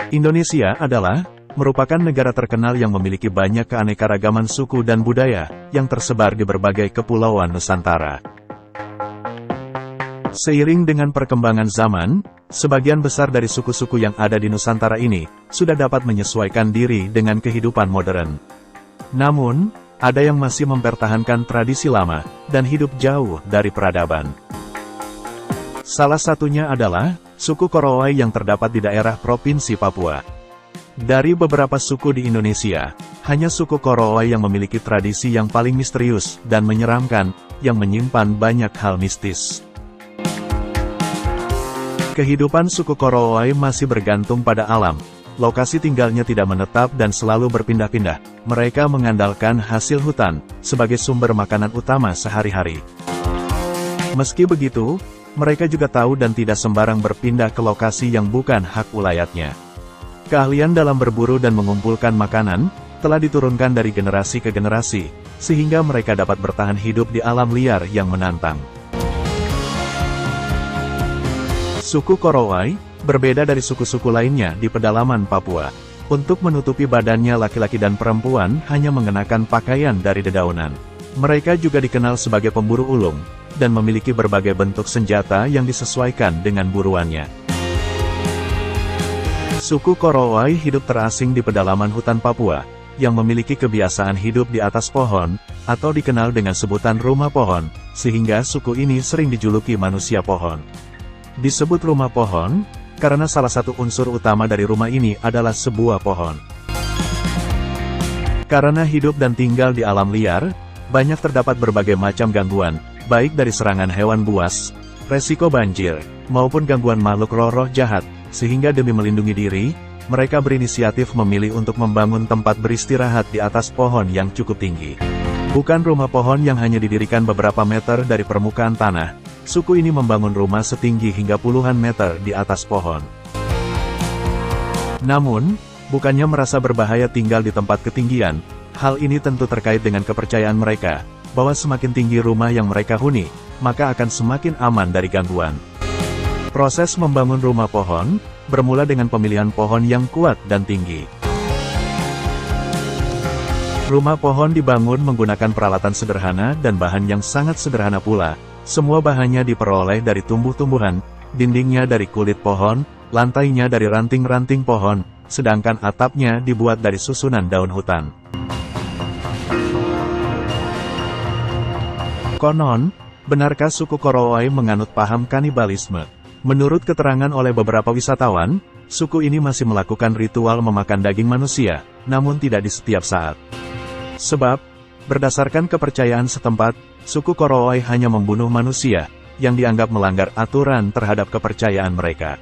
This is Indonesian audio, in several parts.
Indonesia merupakan negara terkenal yang memiliki banyak keanekaragaman suku dan budaya, yang tersebar di berbagai kepulauan Nusantara. Seiring dengan perkembangan zaman, sebagian besar dari suku-suku yang ada di Nusantara ini, sudah dapat menyesuaikan diri dengan kehidupan modern. Namun, ada yang masih mempertahankan tradisi lama, dan hidup jauh dari peradaban. Salah satunya adalah, suku Korowai yang terdapat di daerah Provinsi Papua. Dari beberapa suku di Indonesia, hanya suku Korowai yang memiliki tradisi yang paling misterius dan menyeramkan, yang menyimpan banyak hal mistis. Kehidupan suku Korowai masih bergantung pada alam. Lokasi tinggalnya tidak menetap dan selalu berpindah-pindah. Mereka mengandalkan hasil hutan sebagai sumber makanan utama sehari-hari. Meski begitu, mereka juga tahu dan tidak sembarang berpindah ke lokasi yang bukan hak wilayahnya. Keahlian dalam berburu dan mengumpulkan makanan telah diturunkan dari generasi ke generasi, sehingga mereka dapat bertahan hidup di alam liar yang menantang. Suku Korowai berbeda dari suku-suku lainnya di pedalaman Papua. Untuk menutupi badannya, laki-laki dan perempuan hanya mengenakan pakaian dari dedaunan. Mereka juga dikenal sebagai pemburu ulung, dan memiliki berbagai bentuk senjata yang disesuaikan dengan buruannya. Suku Korowai hidup terasing di pedalaman hutan Papua, yang memiliki kebiasaan hidup di atas pohon, atau dikenal dengan sebutan rumah pohon, sehingga suku ini sering dijuluki manusia pohon. Disebut rumah pohon, karena salah satu unsur utama dari rumah ini adalah sebuah pohon. Karena hidup dan tinggal di alam liar, banyak terdapat berbagai macam gangguan, baik dari serangan hewan buas, resiko banjir, maupun gangguan makhluk roh-roh jahat, sehingga demi melindungi diri, mereka berinisiatif memilih untuk membangun tempat beristirahat di atas pohon yang cukup tinggi. Bukan rumah pohon yang hanya didirikan beberapa meter dari permukaan tanah, suku ini membangun rumah setinggi hingga puluhan meter di atas pohon. Namun, bukannya merasa berbahaya tinggal di tempat ketinggian, hal ini tentu terkait dengan kepercayaan mereka, bahwa semakin tinggi rumah yang mereka huni, maka akan semakin aman dari gangguan. Proses membangun rumah pohon, bermula dengan pemilihan pohon yang kuat dan tinggi. Rumah pohon dibangun menggunakan peralatan sederhana dan bahan yang sangat sederhana pula. Semua bahannya diperoleh dari tumbuh-tumbuhan, dindingnya dari kulit pohon, lantainya dari ranting-ranting pohon, sedangkan atapnya dibuat dari susunan daun hutan. Konon, benarkah suku Korowai menganut paham kanibalisme? Menurut keterangan oleh beberapa wisatawan, suku ini masih melakukan ritual memakan daging manusia, namun tidak di setiap saat. Sebab, berdasarkan kepercayaan setempat, suku Korowai hanya membunuh manusia, yang dianggap melanggar aturan terhadap kepercayaan mereka.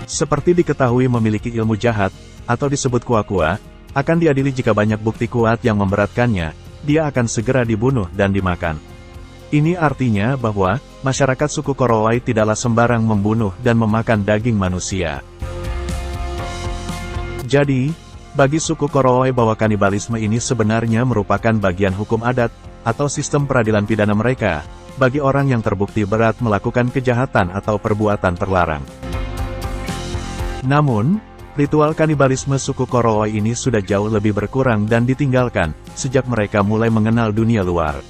Seperti diketahui memiliki ilmu jahat, atau disebut kuah-kuah, akan diadili jika banyak bukti kuat yang memberatkannya, dia akan segera dibunuh dan dimakan. Ini artinya bahwa, masyarakat suku Korowai tidaklah sembarang membunuh dan memakan daging manusia. Jadi, bagi suku Korowai bahwa kanibalisme ini sebenarnya merupakan bagian hukum adat, atau sistem peradilan pidana mereka, bagi orang yang terbukti berat melakukan kejahatan atau perbuatan terlarang. Namun, ritual kanibalisme suku Korowai ini sudah jauh lebih berkurang dan ditinggalkan, sejak mereka mulai mengenal dunia luar.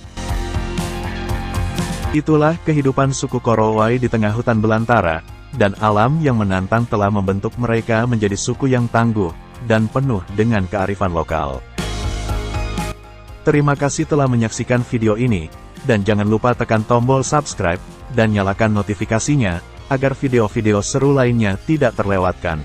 Itulah kehidupan suku Korowai di tengah hutan belantara, dan alam yang menantang telah membentuk mereka menjadi suku yang tangguh, dan penuh dengan kearifan lokal. Terima kasih telah menyaksikan video ini, dan jangan lupa tekan tombol subscribe, dan nyalakan notifikasinya, agar video-video seru lainnya tidak terlewatkan.